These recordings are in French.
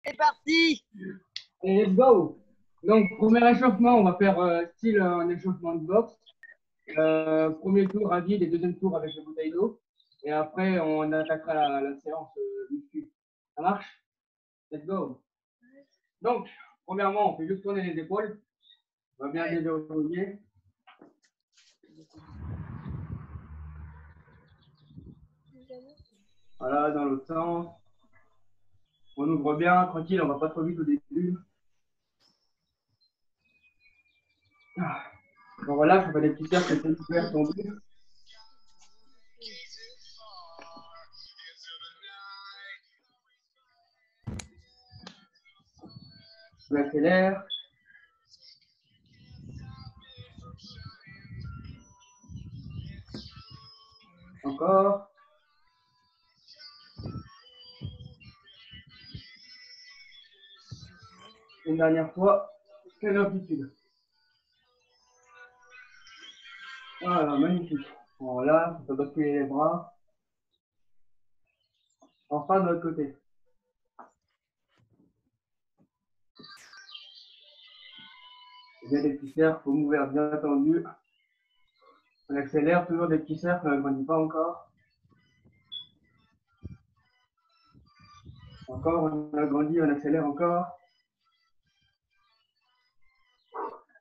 C'est parti. Allez, let's go. Donc, premier échauffement, on va faire style un échauffement de boxe. Premier tour à vide et deuxième tour avec la bouteille d'eau. Et après, on attaquera la séance muscu. Ça marche? Let's go. Donc, premièrement, on fait juste tourner les épaules. On va bien déverrouiller. Voilà, dans l'autre sens. On ouvre bien, tranquille, on va pas trop vite au début. On relâche, on fait des petits cercles super tendus. On accélère. Encore. Une dernière fois. Quelle amplitude. Voilà, magnifique. Voilà, on peut basculer les bras. Enfin, de l'autre côté. Bien des petits cercles, paume ouverte bien tendue. On accélère, toujours des petits cercles, on n'agrandit pas encore. Encore, on agrandit, on accélère encore.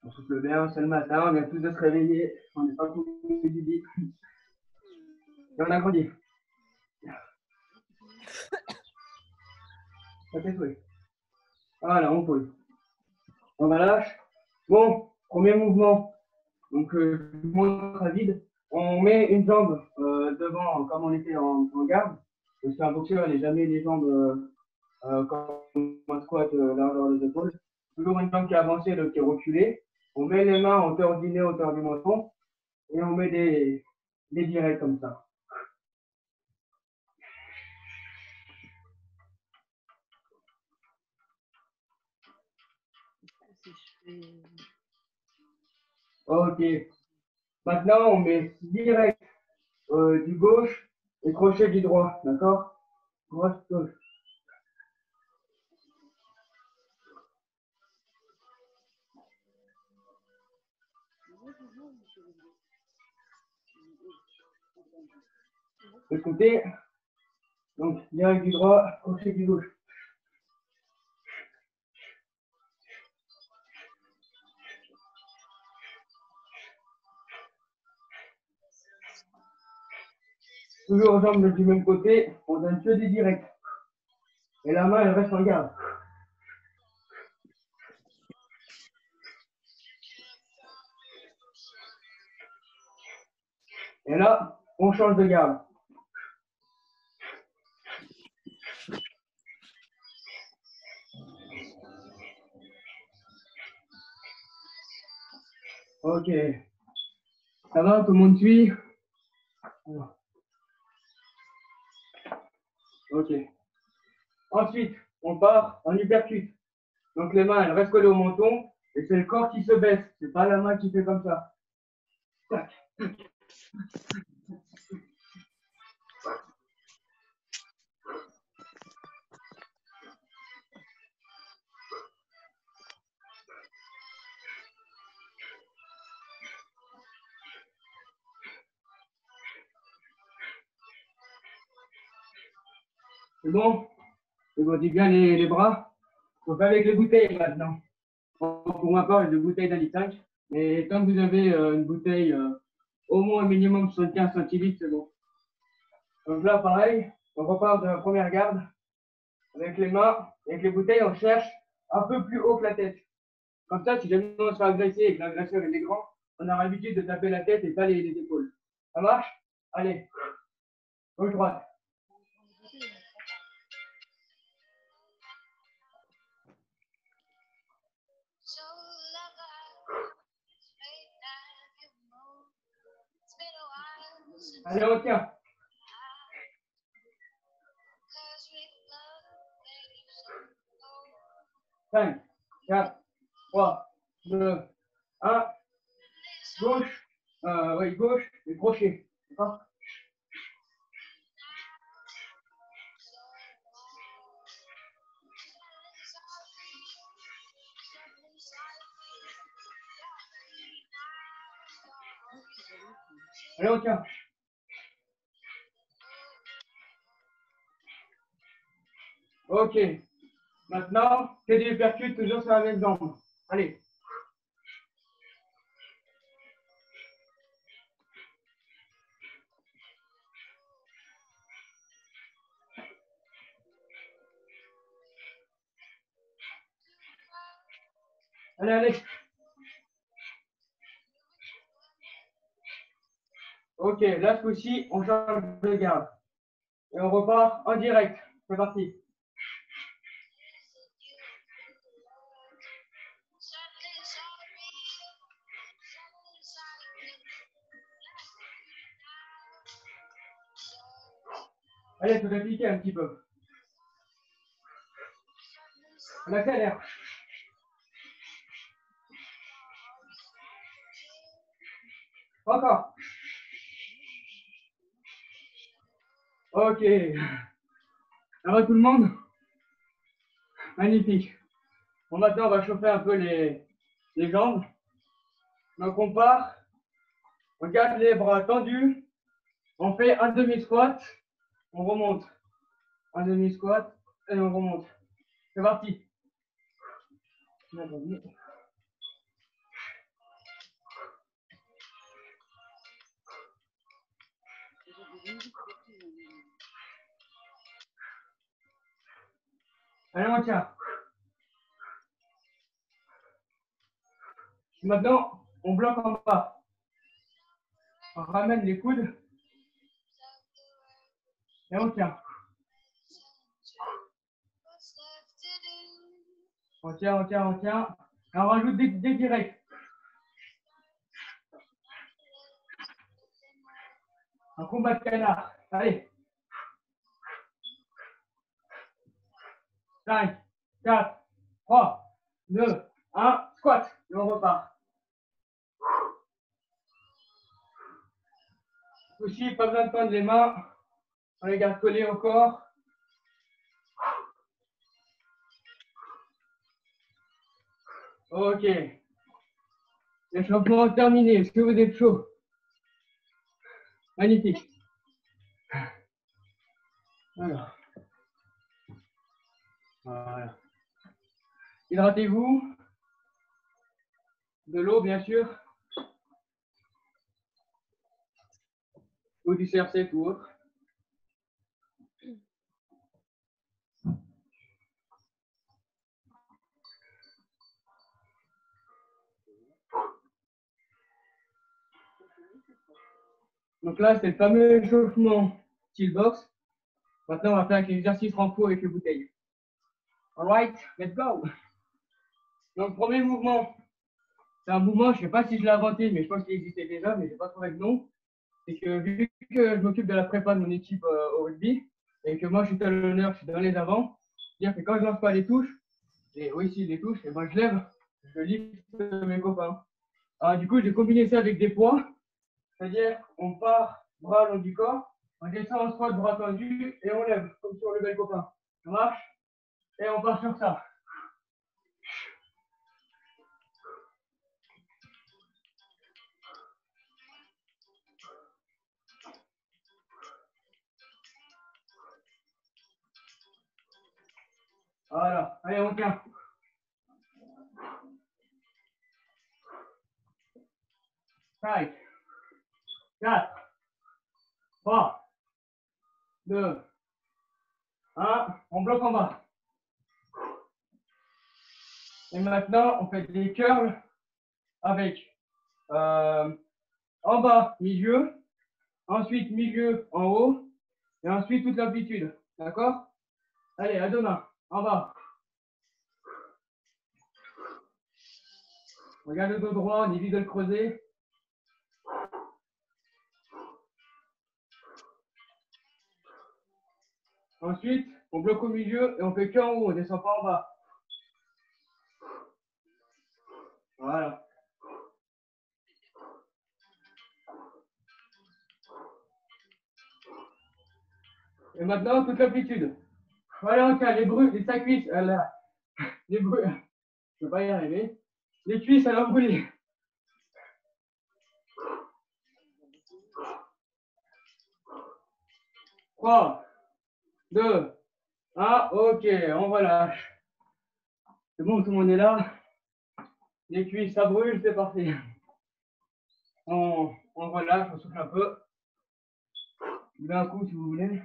On souffle bien, c'est le matin, on vient tous de se réveiller. On n'est pas tous du lit. Et on agrandit. Ça fait souhait. Voilà, on pose. On relâche. Bon, premier mouvement. Donc, je vous montre à vide. On met une jambe devant, comme on était en garde. Parce qu'un boxeur, il n'est jamais les jambes comme un squat largeur des épaules. Toujours une jambe qui est avancée, l'autre qui est reculée. On met les mains hauteur du nez, hauteur du menton. Et on met des directs comme ça. Ok. Maintenant, on met direct du gauche et crochet du droit. D'accord? Droite, gauche. De côté. Donc, direct du droit, crochet du gauche. Toujours aux jambes du même côté, on donne que des directs. Et la main, elle reste en garde. Et là, on change de garde. Ok. Ça va, tout le monde suit? Ok. Ensuite, on part en uppercut. Donc les mains, elles restent collées au menton. Et c'est le corps qui se baisse. C'est pas la main qui fait comme ça. Tac, tac. C'est bon? C'est bon, dis bien les bras. On fait avec les bouteilles maintenant. Pour ma part, j'ai deux bouteilles d'un litre 5. Mais tant que vous avez une bouteille au moins minimum 75 centilitres, c'est bon. Donc là, pareil, on repart de la première garde. Avec les mains, avec les bouteilles, on cherche un peu plus haut que la tête. Comme ça, si jamais on se fait agresser et que l'agresseur est grand, on a l'habitude de taper la tête et pas les épaules. Ça marche? Allez. Gauche, droite. Allez, on tient. 5, 4, 3, 2, 1. Gauche. Oui, gauche et crochet. D'accord? Allez, on tient. Ok. Maintenant, fais des percutes toujours sur la même jambe. Allez. Allez, allez. Ok, là, ce coup-ci, on change de garde. Et on repart en direct. C'est parti. Allez, il faut appliquer un petit peu. On accélère. Encore. Ok. Ça va tout le monde? Magnifique. Bon, maintenant, on va chauffer un peu les jambes. Donc, on part. On garde les bras tendus. On fait un demi-squat. On remonte. Un demi-squat. Et on remonte. C'est parti. Allez, on tient. Maintenant, on bloque en bas. On ramène les coudes. Et on tient. On tient, on tient, on tient. Et on rajoute des directs. Un combat de canard. Allez. 5, 4, 3, 2, 1. Squat. Et on repart. Aussi, pas besoin de tendre les mains. On les garde collés au corps. Ok. L'échauffement terminé. Est-ce que vous êtes chaud? Magnifique. Alors. Voilà. Hydratez-vous. De l'eau, bien sûr. Ou du CR7 ou autre. Donc là, c'est le fameux échauffement style box. Maintenant, on va faire l'exercice renfort avec les bouteilles. Alright, let's go. Donc, premier mouvement. C'est un mouvement, je ne sais pas si je l'ai inventé, mais je pense qu'il existait déjà, mais je n'ai pas trouvé le nom. C'est que vu que je m'occupe de la prépa de mon équipe au rugby, et que moi je suis talonneur, je suis dans les avants, c'est-à-dire que quand je lance pas les touches, et oui, si les touches, et moi je lève, je lift mes copains. Alors, du coup, j'ai combiné ça avec des poids, c'est-à-dire on part bras long du corps, on descend en squat, bras tendus, et on lève, comme si on levait le copain. Ça marche? Et on part sur ça. Voilà, allez, on tient. 5, 4, 3, 2, 1, on bloque en bas. Et maintenant, on fait des curls avec en bas, milieu, ensuite milieu en haut, et ensuite toute l'amplitude. D'accord? Allez, à demain, en bas. Regarde le dos droit, on évite de le creuser. Ensuite, on bloque au milieu et on fait qu'en haut, on ne descend pas en bas. Voilà. Et maintenant, toute l'amplitude. Voilà, on tient les bruits, les sacs cuisses, les bruits, je ne peux pas y arriver. Les cuisses à l'embrouillé. 3, 2, 1. Ok, on relâche. C'est bon, tout le monde est là. Les cuisses, ça brûle, c'est parti. On relâche, on souffle un peu. D'un coup, si vous voulez.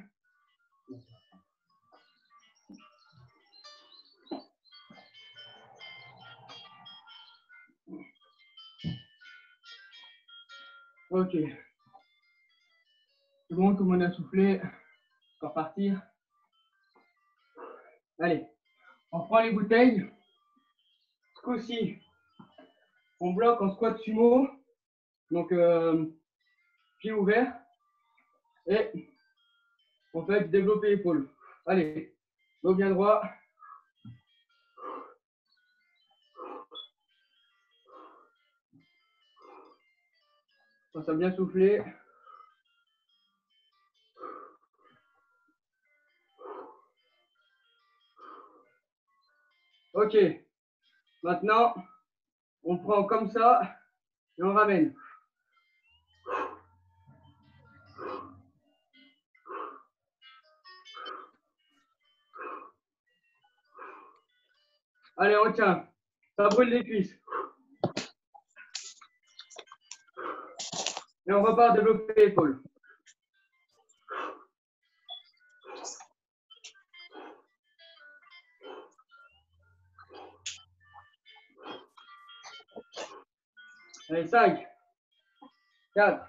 Ok. C'est bon, tout le monde a soufflé. On va partir. Allez, on prend les bouteilles. Ce coup-ci, on bloque en squat sumo. Donc, pied ouvert. Et on fait développer l'épaule. Allez, dos bien droit. On s'est bien soufflé. Ok. Maintenant, on prend comme ça et on ramène. Allez, on tient. Ça brûle les cuisses. Et on repart développer l'épaule. Allez, 5, 4,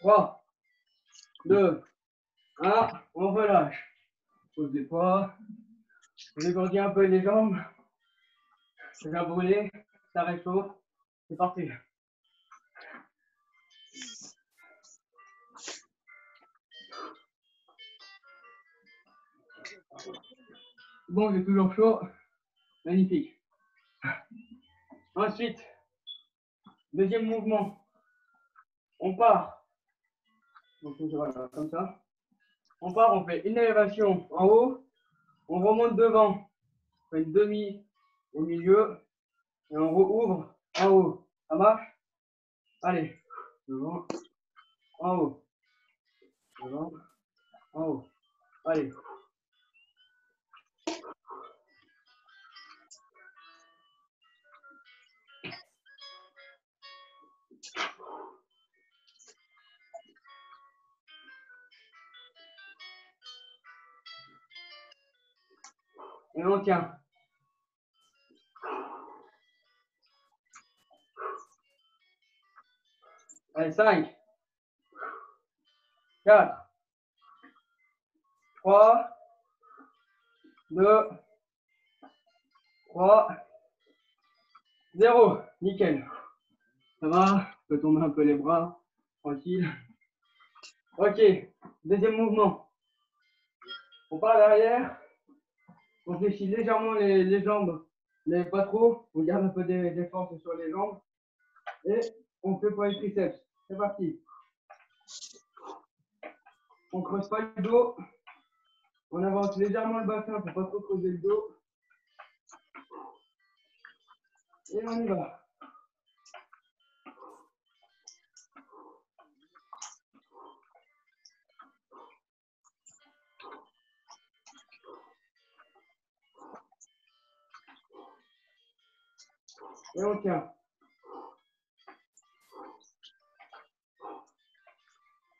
3, 2, 1. On relâche. Pose des poids. On dégourdit un peu les jambes. C'est bien brûlé. Ça réchauffe. C'est parti. Bon, j'ai toujours chaud. Magnifique. Ensuite, deuxième mouvement. On part. Donc, voilà, comme ça. On part, on fait une élévation en haut. On remonte devant. On fait une demi au milieu. Et on rouvre en haut. Ça marche? Allez. Devant. En haut. Devant. En haut. Allez. Et on tient. Allez, 5, 4, 3, 2, 3, 0. Nickel. Ça va? Je peux tomber un peu les bras. Tranquille. Ok. Deuxième mouvement. On part à l'arrière. On fléchit légèrement les jambes, mais pas trop. On garde un peu des forces sur les jambes. Et on fait pour les triceps. C'est parti. On creuse pas le dos. On avance légèrement le bassin pour pas trop creuser le dos. Et on y va. Et on tient.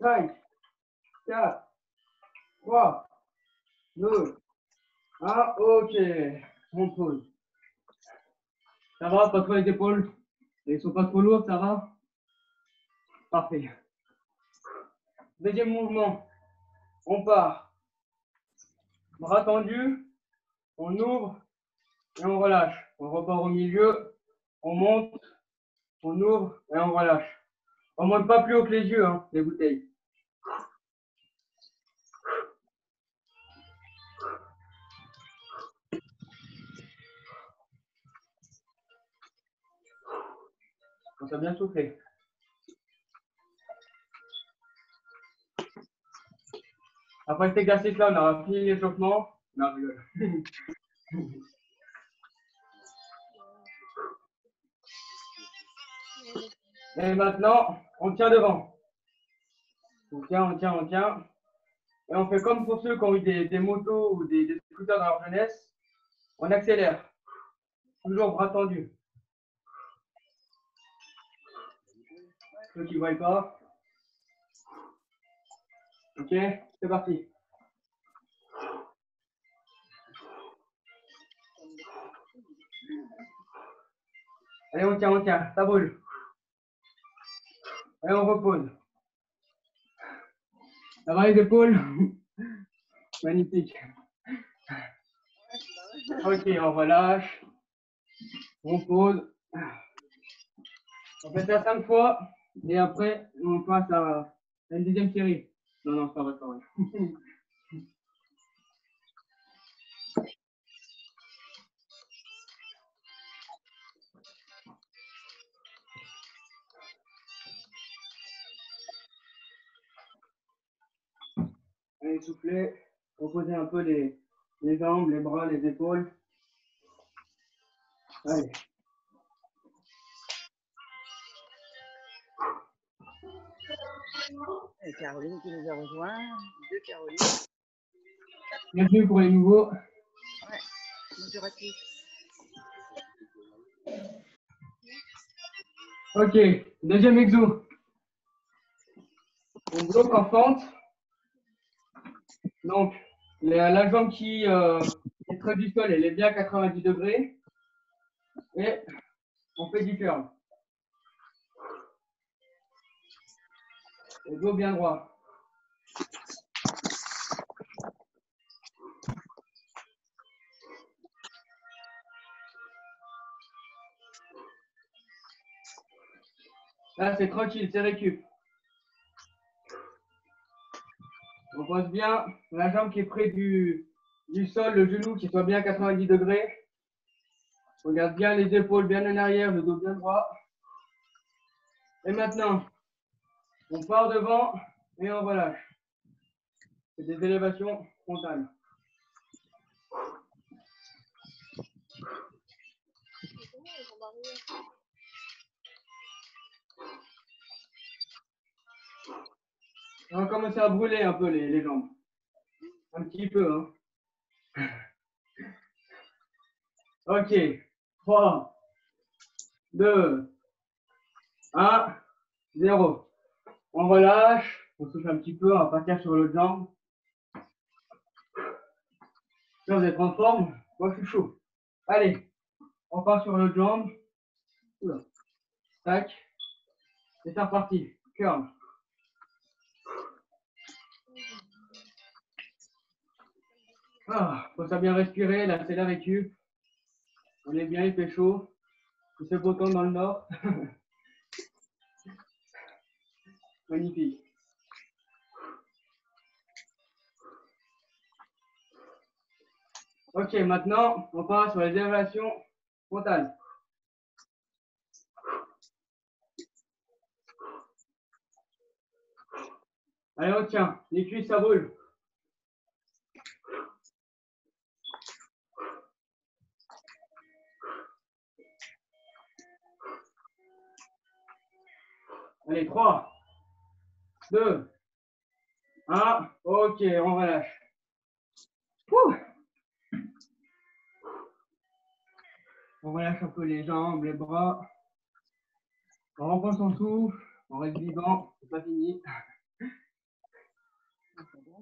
5, 4, 3, 2, 1. Ok. On pose. Ça va? Pas trop les épaules? Elles sont pas trop lourdes, ça va? Parfait. Deuxième mouvement. On part. Bras tendus. On ouvre et on relâche. On repart au milieu. On monte. On ouvre et on relâche. On ne monte pas plus haut que les yeux, hein, les bouteilles. On s'est bien soufflé. Après cet exercice-là, on aura fini l'échauffement. Non, je rigole. Et maintenant, on tient devant. On tient, on tient, on tient. Et on fait comme pour ceux qui ont eu des motos ou des scooters dans leur jeunesse. On accélère. Toujours bras tendus. Ceux qui ne voient pas. Ok, c'est parti. Allez, on tient, ça brûle. Allez, on repose. Ça va les épaules? Magnifique. Ok, on relâche. On pose. On fait ça 5 fois. Et après, on passe à une deuxième série. Non, non, c'est pas vrai, c'est pas vrai. Allez, souffler. Reposer un peu les jambes, les bras, les épaules. Allez. Et Caroline qui nous a rejoint. Deux Caroline. Bienvenue pour les nouveaux. Ouais, bonjour à tous. Ok, deuxième exo. On bloque en fente. Donc, la jambe qui est près du sol, elle est bien à 90 degrés. Et on fait du curl. Le dos bien droit. Là, c'est tranquille, c'est récup. On pose bien la jambe qui est près du sol, le genou qui soit bien à 90 degrés. On garde bien les épaules bien en arrière, le dos bien droit. Et maintenant, on part devant et on relâche. C'est des élévations frontales. On va commencer à brûler un peu les jambes. Un petit peu. Hein. Ok. 3, 2, 1, 0. On relâche. On souffle un petit peu. On va partir sur l'autre jambe. Là, vous êtes en forme. Moi, je suis chaud. Allez. On part sur l'autre jambe. Oula. Tac. Et c'est reparti. Curl. Ah, faut ça bien respirer. Là, c'est la récup. On est bien, il fait chaud. Il fait beau temps dans le nord. Magnifique. Ok, maintenant, on part sur les élévations frontales. Allez, on tient. Les cuisses, ça brûle. Allez, 3, 2, 1. Ok, on relâche. Ouh. On relâche un peu les jambes, les bras. On reprend son souffle. On reste vivant. C'est pas fini.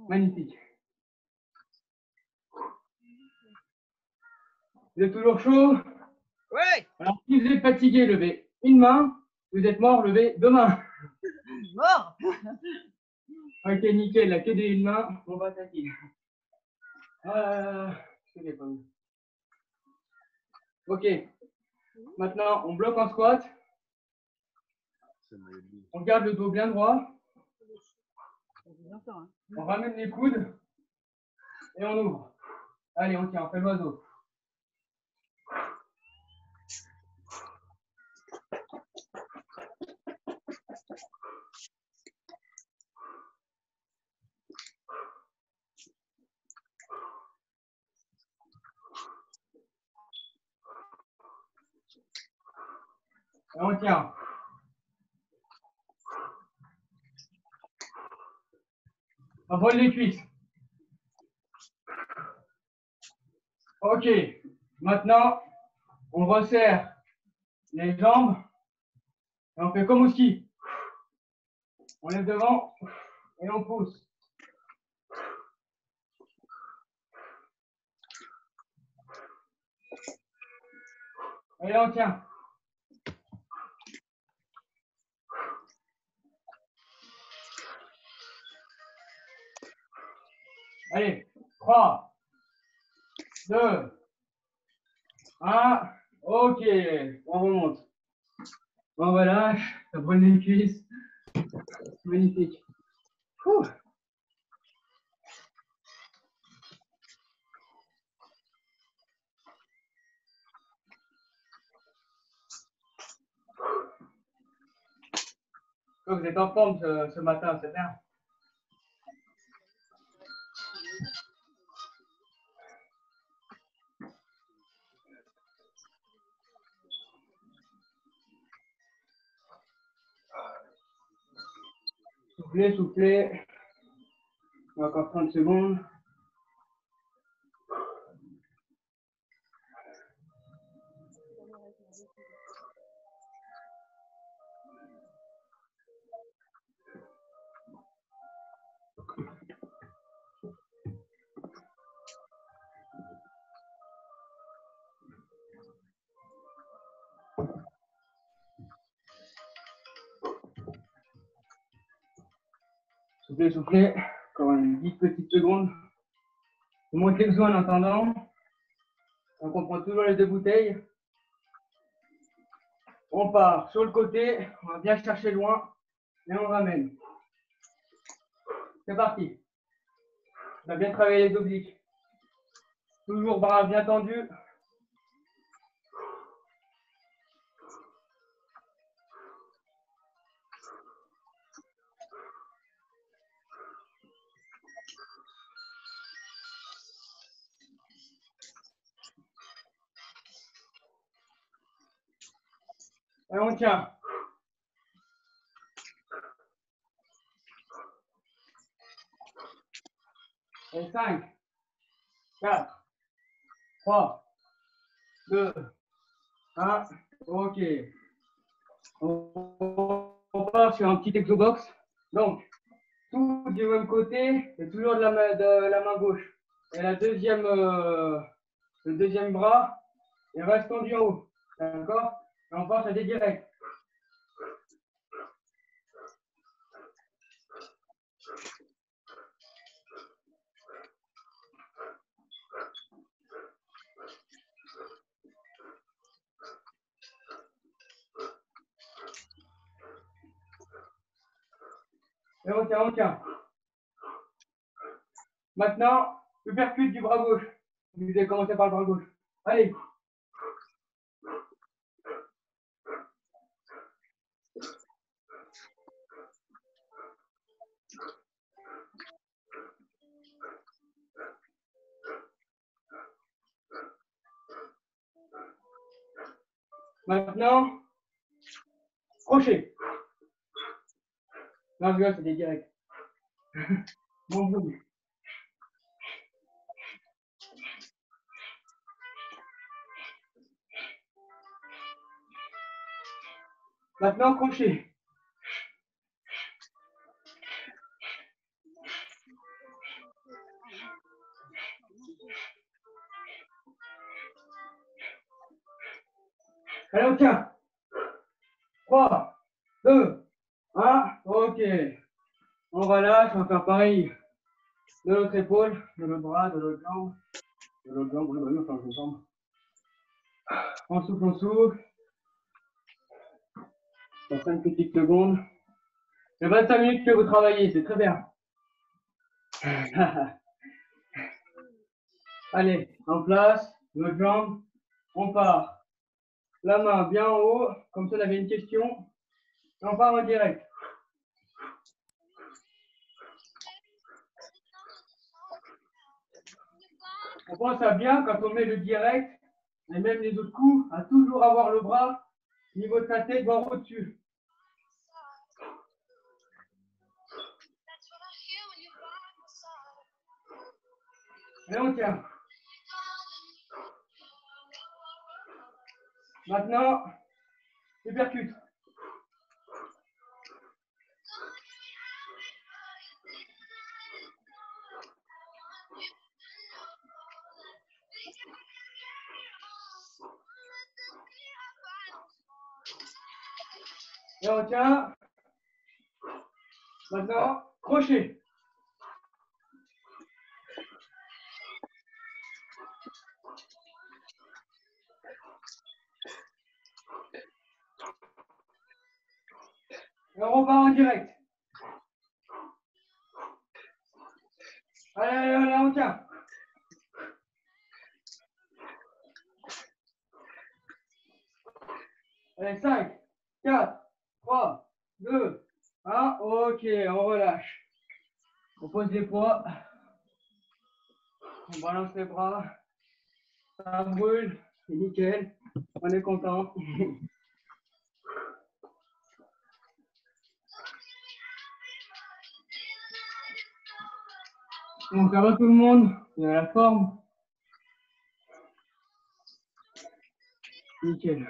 Magnifique. Vous êtes toujours chaud? Oui. Alors, si vous êtes fatigué, levez une main. Si vous êtes mort, levez deux mains. Mort. Ok, nickel. La queue d'une main. On va attaquer. Ok. Maintenant, on bloque en squat. On garde le dos bien droit. On ramène les coudes. Et on ouvre. Allez, on tient. On fait l'oiseau. Et on tient. On vole les cuisses. Ok. Maintenant, on resserre les jambes et on fait comme au ski. On lève devant et on pousse. Et là, on tient. Allez, 3, 2, 1. Ok, on remonte. On relâche, ça brûle les cuisses. Magnifique. Ouh. Vous êtes en forme ce matin, c'est bien. Soufflez, soufflez. Encore 30 secondes. Soufflez, soufflez. Encore une 10 petites secondes. Vous montez le besoin en attendant. Donc on prend toujours les 2 bouteilles. On part sur le côté. On va bien chercher loin. Et on ramène. C'est parti. On a bien travaillé les obliques. Toujours bras bien tendus. Et on tient. Et 5, 4, 3, 2, 1. Ok. On part sur un petit exobox. Donc, tout du même côté, et toujours de la main gauche. Et le deuxième bras, il reste tendu en haut. D'accord? Et on passe à des directs. Et on tient, on tient. Maintenant, le percute du bras gauche. Vous avez commencé par le bras gauche. Allez. Maintenant, crochet. Non, je rigole, c'est des directs. Mon bout. Maintenant, crochet. Allez, on tient. 3, 2, 1. Ok. On relâche, on va faire pareil de l'autre épaule, de l'autre bras, de l'autre jambe. De l'autre jambe, oui, bah, enfin, je jambe. On souffle, on souffle. Dans 5 petites secondes. C'est 25 minutes que vous travaillez, c'est très bien. Allez, en place, l'autre jambe, on part. La main bien en haut, comme ça on avait une question. Et on part en direct. On pense à bien, quand on met le direct, et même les autres coups, à toujours avoir le bras au niveau de sa tête, voire au-dessus. Et on tient. Maintenant, tu percutes. Et on tient. Maintenant, crochet. Et on repart en direct. Allez, allez, allez, on tient. Allez, 5, 4, 3, 2, 1. Ok, on relâche. On pose les poids. On balance les bras. Ça brûle. C'est nickel. On est content. Bon, ça va tout le monde? Vous avez la forme? Nickel.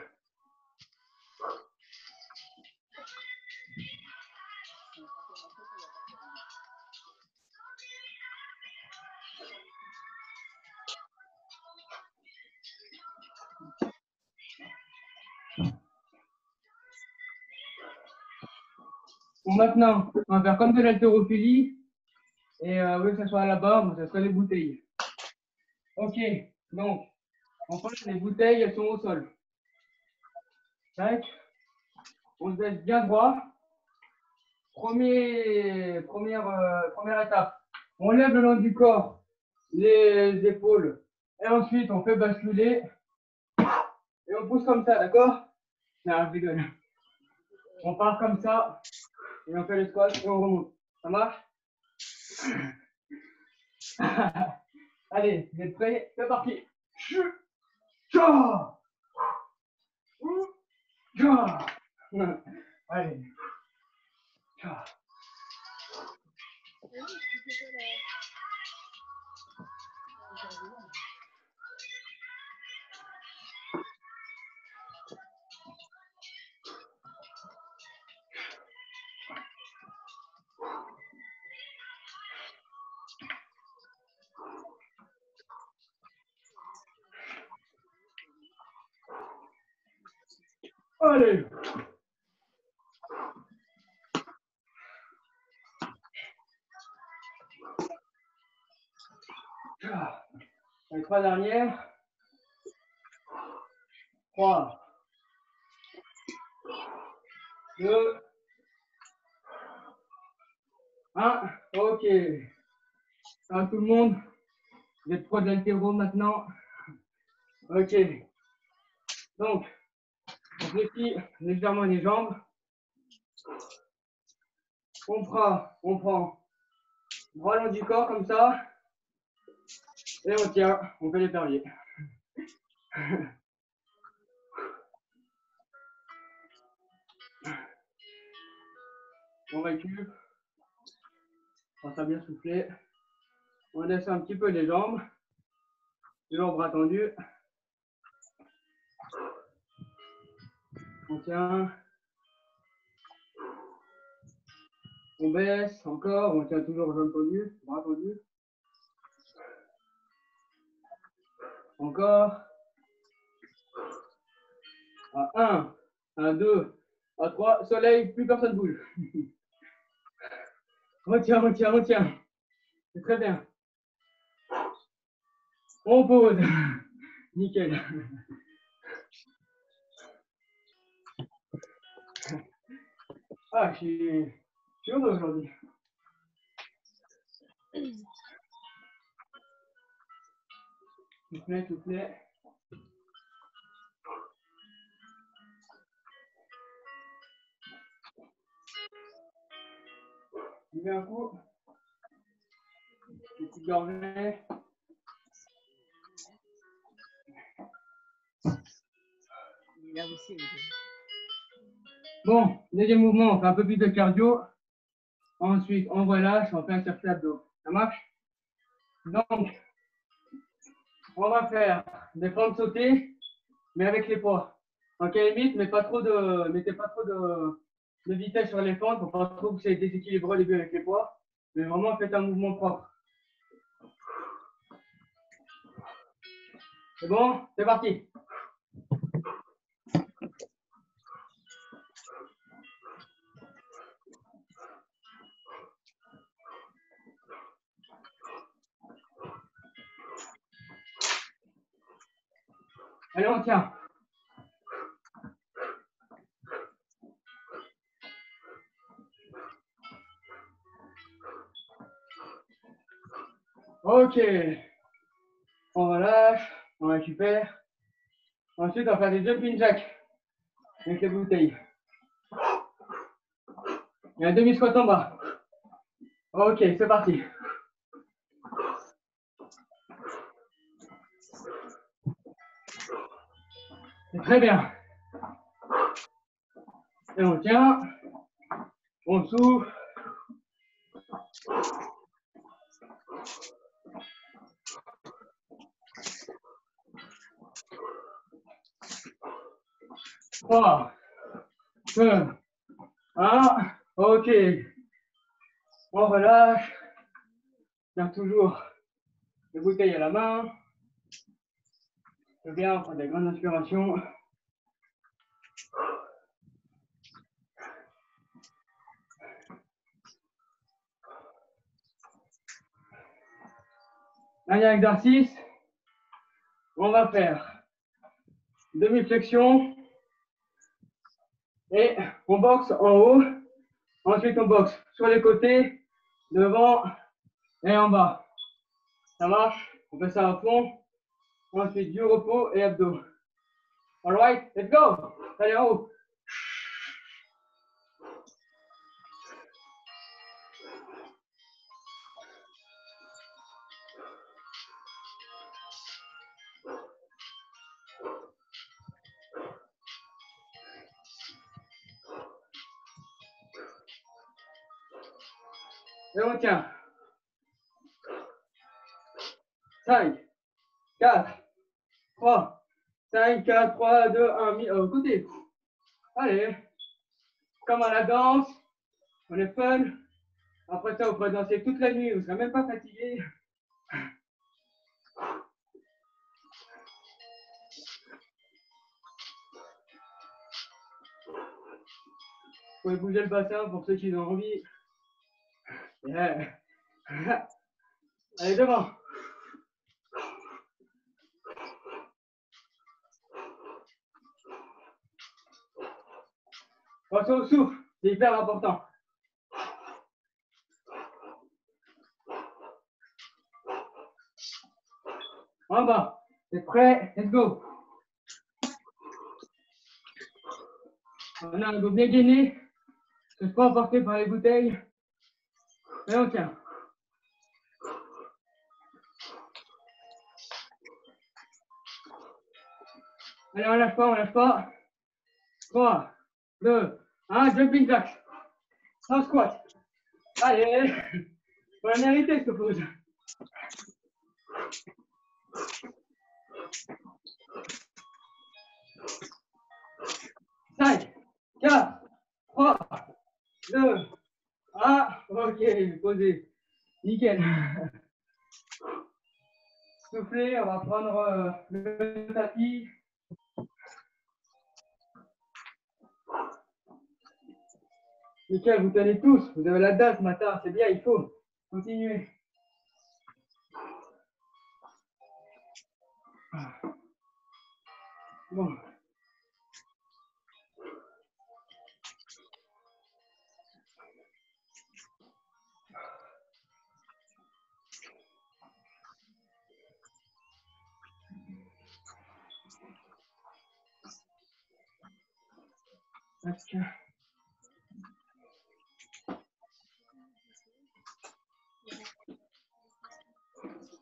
Bon, maintenant, on va faire comme de l'haltérophilie. Et au lieu que ça soit à la barre, ça sera les bouteilles. Ok, donc, on prend les bouteilles, elles sont au sol. Tac. On se laisse bien droit. Première étape. On lève le long du corps, les épaules. Et ensuite, on fait basculer. Et on pousse comme ça, d'accord? Non, je rigole. On part comme ça. Et on fait le squat et on remonte. Ça marche? Allez, vous êtes prêts? C'est parti. Allez. Allez. Les trois dernières. 3, 2, 1. Ok. Alors, tout le monde, vous êtes pro de l'haltéro maintenant. Ok. Donc, on fléchit légèrement les jambes. On prend bras long du corps comme ça. Et on tient, on fait les perriers. On récupère. On s'est bien soufflé. On descend un petit peu les jambes. Toujours bras tendus. On tient. On baisse encore. On tient toujours jambes tendues, bras tendus. Encore. À 1, à 2, à 3. Soleil, plus personne bouge. On tient. C'est très bien. On pose. Nickel. Ah, je suis heureux aujourd'hui. Soufflez. Buvez un coup. Petite gorgée. Là aussi. Bon, deuxième mouvement, on fait un peu plus de cardio. Ensuite, on relâche, on fait un circuit abdos. Ça marche? Donc, on va faire des fentes sautées, mais avec les poids. Donc, à la limite, mettez pas trop de vitesse sur les fentes pour pas trop que c'est déséquilibré au début avec les poids. Mais vraiment, faites un mouvement propre. C'est bon? C'est parti. Allez, on tient. Ok. On relâche, on récupère. Ensuite, on va faire des jumping jacks avec les bouteilles. Il y a un demi-squat en bas. Ok, c'est parti. C'est très bien. Et on tient. On souffle. Trois, deux, un. Ok. On relâche. Bien toujours les bouteilles à la main. C'est bien, on prend des grandes inspirations. Dernier exercice. On va faire demi-flexion. Et on boxe en haut. Ensuite, on boxe sur les côtés, devant et en bas. Ça marche? On fait ça à fond. Ensuite, du repos et abdos. All right, let's go. Allez, en haut. Et on tient. 5, 4, 3, 5, 4, 3, 2, 1, mis au côté. Allez. Comme à la danse. On est fun. Après ça, vous pourrez danser toute la nuit. Vous ne serez même pas fatigué. Vous pouvez bouger le bassin pour ceux qui ont envie. Yeah. Allez, devant. Attention au souffle, c'est hyper important. En bas, c'est prêt, let's go. On a un dos bien gainé, se pas emporté par les bouteilles. Et on tient. Allez, on lâche pas, on lâche pas. 3, 2, 1, jumping jacks. Sans squat. Allez, on a mérité cette pause. 5, 4, 3, 2, 1. Ok, posez. Nickel. Soufflez, on va prendre le tapis. Nickel, vous tenez tous. Vous avez la date ce matin, c'est bien, il faut continuer. Bon.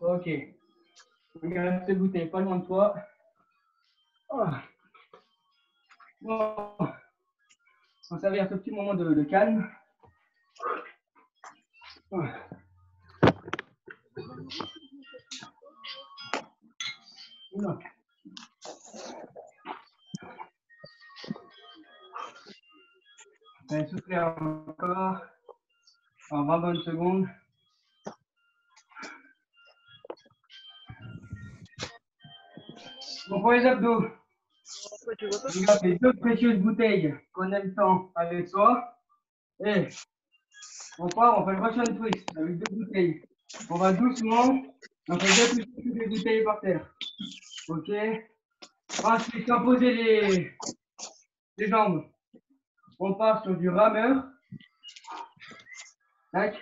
Ok. Regarde cette bouteille pas loin de toi. Oh. Bon. On s'avère ce petit moment de calme. Oh. Allez, soufflez encore. En 20 bonnes secondes. Bon, pour les abdos, on a fait deux précieuses bouteilles qu'on aime tant avec soi. Et on part, on fait le Russian twist avec deux bouteilles. On va doucement, on fait bien toutes les bouteilles par terre. Ok. Ensuite, sans poser les jambes, on part sur du rameur. Tac.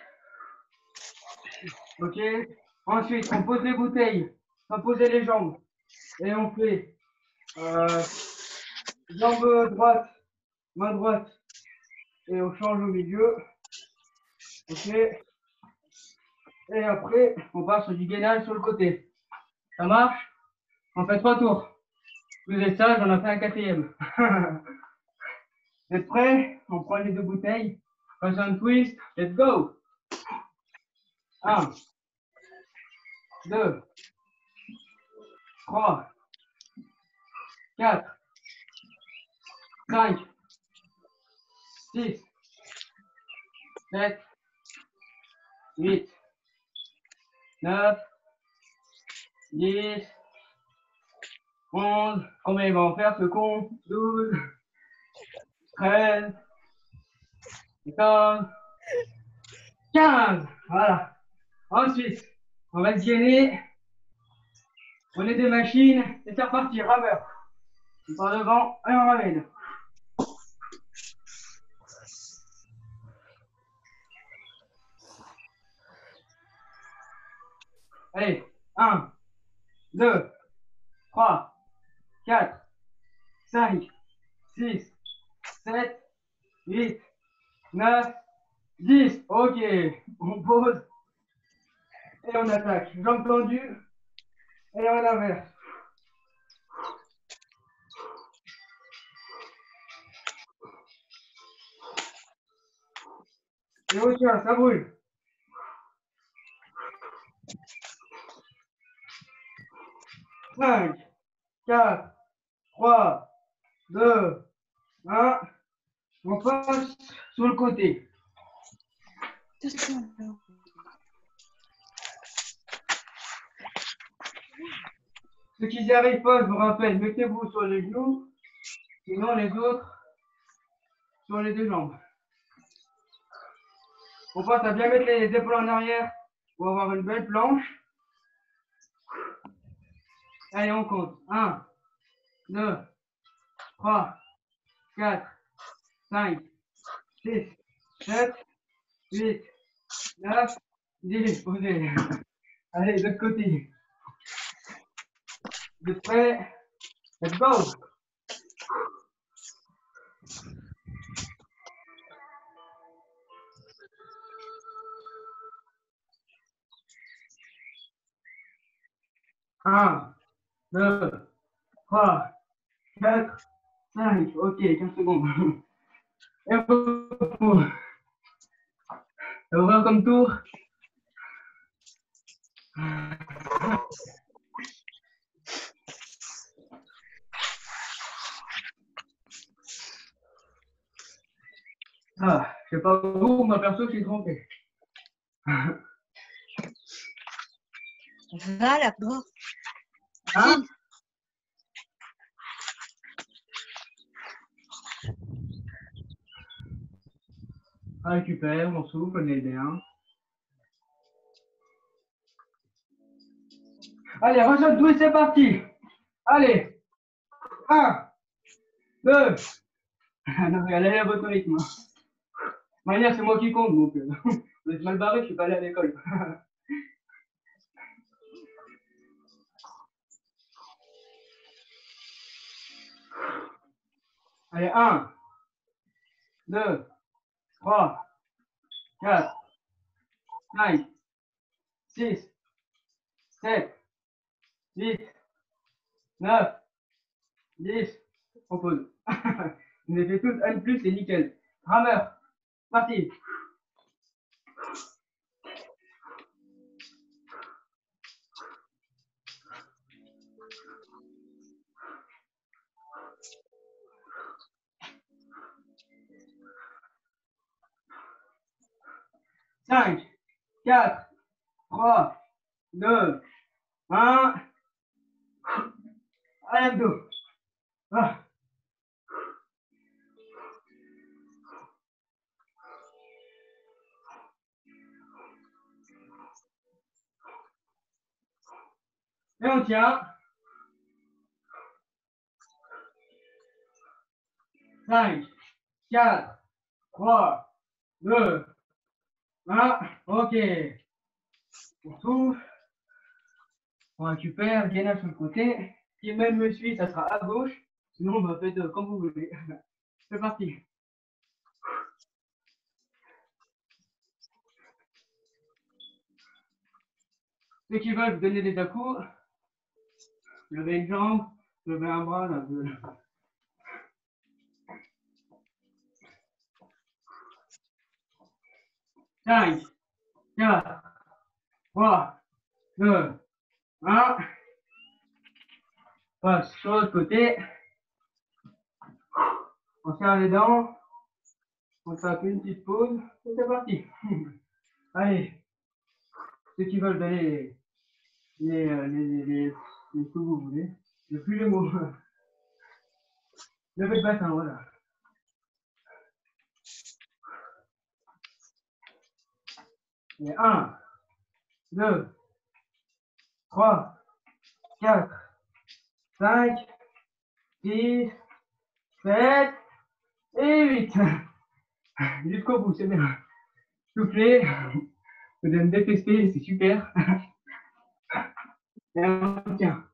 Ok. Ensuite, on pose les bouteilles sans poser les jambes. Et on fait jambe droite, main droite. Et on change au milieu. Ok. Et après, on part sur du gainage sur le côté. Ça marche? On fait 3 tours. Vous êtes sage, on a fait un quatrième. Vous êtes prêts? On prend les deux bouteilles. Russian twist. Let's go. 1, 2, 3, 4, 5, 6, 7, 8, 9, 10, 11. Combien il va en faire ce con? 12, 13, 14, 15. Voilà. Ensuite, on va se gainer. On est des machines. Et c'est reparti. Rameur. On part devant et on ramène. Allez. 1, 2, 3, 4, 5, 6, 7, 8, 9, 10. Ok. On pose. Et on attaque. Jambes tendues. Et on inverse. Et on tient, ça brûle. Cinq, 4, 3, 2, 1. On passe sur le côté. Ceux qui n'y arrivent pas, je vous rappelle, mettez-vous sur les genoux, sinon les autres sur les deux jambes. On passe à bien mettre les épaules en arrière pour avoir une belle planche. Allez, on compte. 1, 2, 3, 4, 5, 6, 7, 8, 9, 10. Posez. Allez, de l'autre côté. Vous êtes prêts? Let's go! Un, 2, 3, 4, 5. Ok, 15 secondes. Et on va comme tour. Ah, je sais pas vous, moi perso, je suis trompé. Va là-bas. Hein? On récupère, on souffle, on est bien. Allez, rejoins tout et c'est parti. Allez. 1, 2. Non, allez à votre rythme. De toute manière, c'est moi qui compte, donc vous êtes mal barré, je suis pas allé à l'école. Allez, 1, 2, 3, 4, 5, 6, 7, 8, 9, 10. On pose. Vous avez fait tous un de plus, c'est nickel. Rameur. Parti. 5, 4, 3, 2, 1. À l'abdos. Ah. Et on tient. 5, 4, 3, 2, 1. Ok. On souffle. On récupère. Gainage sur le côté. Qui même me suit, ça sera à gauche. Sinon, on va faire comme vous voulez. C'est parti. Ceux qui veulent vous donner des à-coups, levez une jambe, levez un bras. Là, 5, 4, 3, 2, 1. Passe sur l'autre côté. On serre les dents. On fait une petite pause. Et c'est parti. Allez. Ceux qui veulent donner les coups que vous voulez. Je n'ai plus les mots. Levez le bassin, voilà. Et 1, 2, 3, 4, 5, 6, 7 et 8. Jusqu'au bout, c'est bien. Soufflez. Vous allez me détester, c'est super. Et on tient.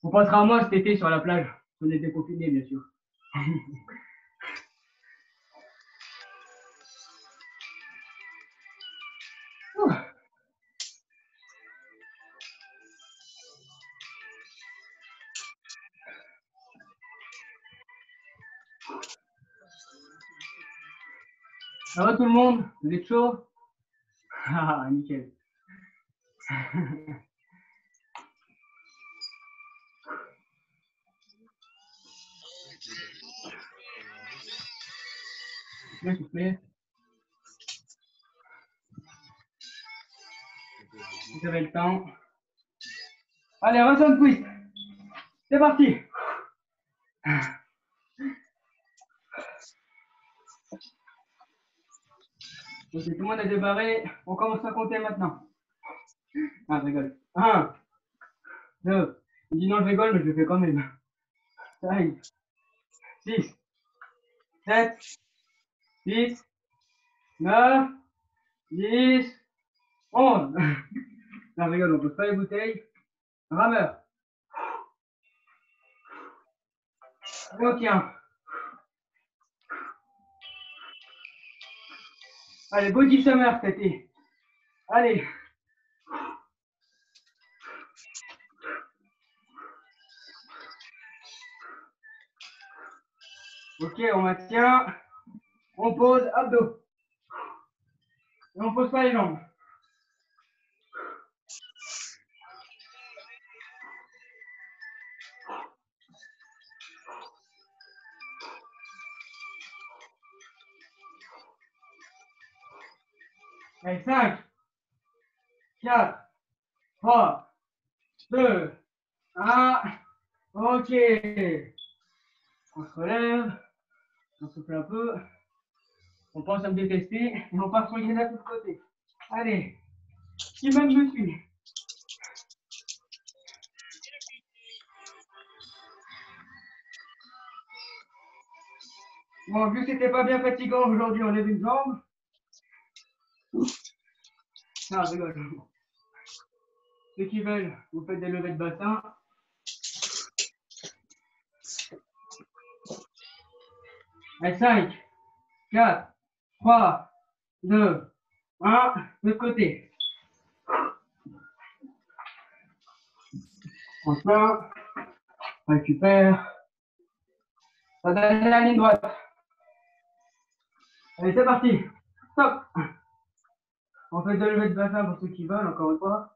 On passera à moi cet été sur la plage. On était confinés, bien sûr. Ça va tout le monde? Vous êtes chaud? Ah, nickel. Bien soufflé. Vous avez le temps. Allez, Russian twist. C'est parti. Ok, tout le monde a débarré. On commence à compter maintenant. Ah, je rigole. 1, 2. Il dit non, je rigole, mais je le fais quand même. 5, 6, 7, 8, 9, 10, 11. Non, je rigole, on pose pas les bouteilles. Rameur. Et on tient. Allez, body summer cet été. Allez. Ok, on maintient. On pose abdos. Et on pose pas les jambes. Allez, 5, 4, 3, 2, 1. Ok. On se relève. On souffle un peu. On pense à me détester. Et on part sur le gainage de l'autre côté. Allez. Qui même me suit. Bon, vu que c'était pas bien fatigant aujourd'hui, on lève une jambe. Non, je rigole. Ceux qui veulent, vous faites des levées de bassin. Allez, 5, 4, 3, 2, 1. De l'autre côté. On tient. On récupère. Ça donne la ligne droite. Allez, c'est parti. Stop. On fait deux levées de bassin pour ceux qui veulent, encore une fois.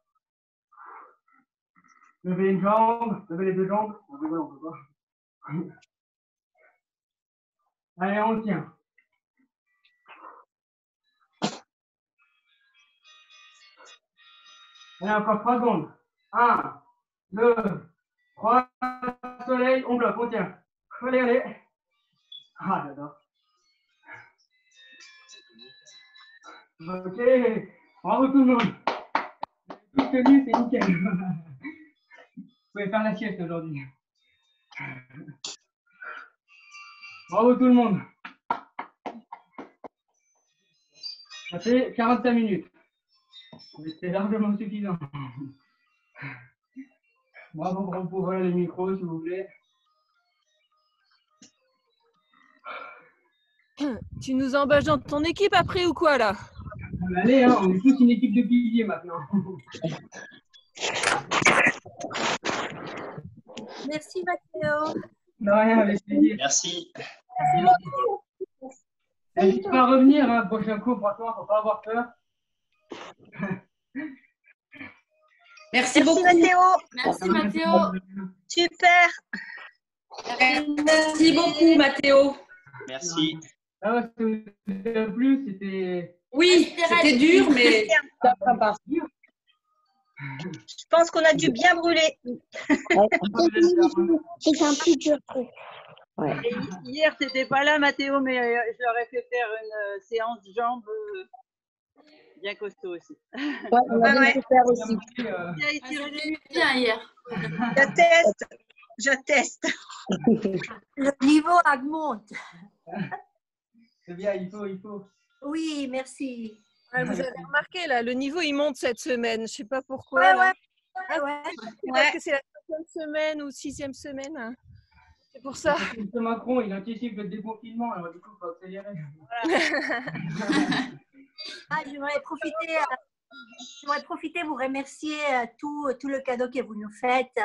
Levez une jambe, levez les deux jambes. On rigole, on peut pas. Allez, on tient. Allez, encore 3 secondes. 1, 2, 3, soleil, on bloque, on tient. Allez, allez. Ah, j'adore. Ok, bravo tout le monde. Tout tenu, c'est nickel. Vous pouvez faire la sieste aujourd'hui. Bravo tout le monde. Ça fait 45 minutes. C'est largement suffisant. Bravo pour pouvoir les micros, s'il vous plaît. Tu nous embauches dans ton équipe après ou quoi là? Allez, hein, on est tous une équipe de piliers maintenant. Merci Mathéo. De rien, avec plaisir. Merci. N'hésite pas à revenir, hein, prochain coup, franchement, faut pas avoir peur. Merci beaucoup. Mathéo. Merci Mathéo. Super. Merci beaucoup Mathéo. Merci. Ah, ça vous a plu, c'était... Oui, c'était dur, mais Je pense qu'on a dû bien brûler. C'est un plus dur truc. Ouais. Et hier, tu n'étais pas là, Mathéo, mais je leur ai fait faire une séance jambes bien costaud aussi. Ouais, on a bien fait faire aussi. Bien étiré les muscles. bien hier. J'atteste. Le niveau augmente. C'est bien, il faut. Oui, merci. Ouais, vous avez remarqué là, le niveau il monte cette semaine. Je sais pas pourquoi. Ouais, là. ouais. C'est parce que c'est la 5e semaine ou 6e semaine. Hein. C'est pour ça. M. Macron, il anticipe le déconfinement, alors du coup, il faut accélérer. Ah, j'aimerais profiter, vous remercier tout le cadeau que vous nous faites.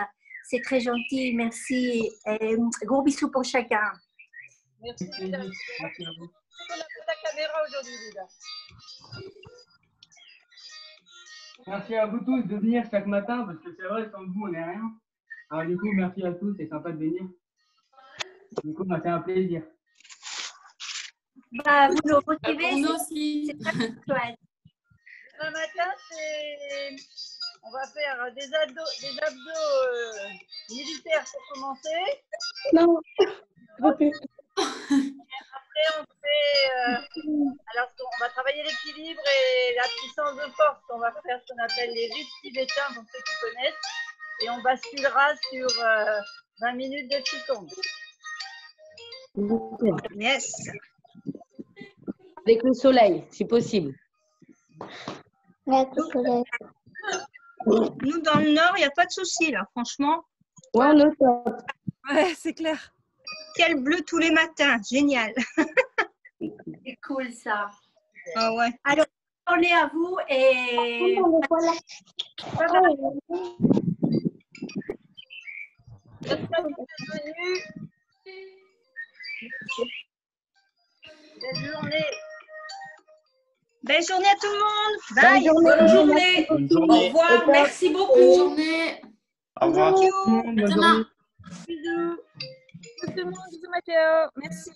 C'est très gentil, merci. Et gros bisous pour chacun. Merci. Merci à vous. On a fait la caméra aujourd'hui, Lila. Merci à vous tous de venir chaque matin, parce que c'est vrai, sans vous, on n'est rien. Alors du coup, merci à tous, c'est sympa de venir. Du coup, c'est un plaisir. Bah, vous nous motivez, Pour nous aussi. c'est très chouette. Demain matin, on va faire des abdos militaires pour commencer. Non. Après, on fait. Alors, on va travailler l'équilibre et la puissance de force. On va faire ce qu'on appelle les rites tibétains, pour ceux qui connaissent. Et on basculera sur 20 minutes de Qigong. Yes. Avec le soleil, si possible. Nous, dans le Nord, il n'y a pas de souci, là, franchement. Ouais, on est top. Ouais, c'est clair. Quel bleu tous les matins. Génial. C'est cool ça. Ah ouais. Alors, on est à vous et Belle journée. Belle journée à tout le monde. Bonne Bye. journée. Bonne journée. Bonne Au journée. revoir. Merci Bonne beaucoup. journée. Au revoir. Thank you. Bonne À journée. demain. Bisous. Tout le monde, bisous Mathéo. Merci.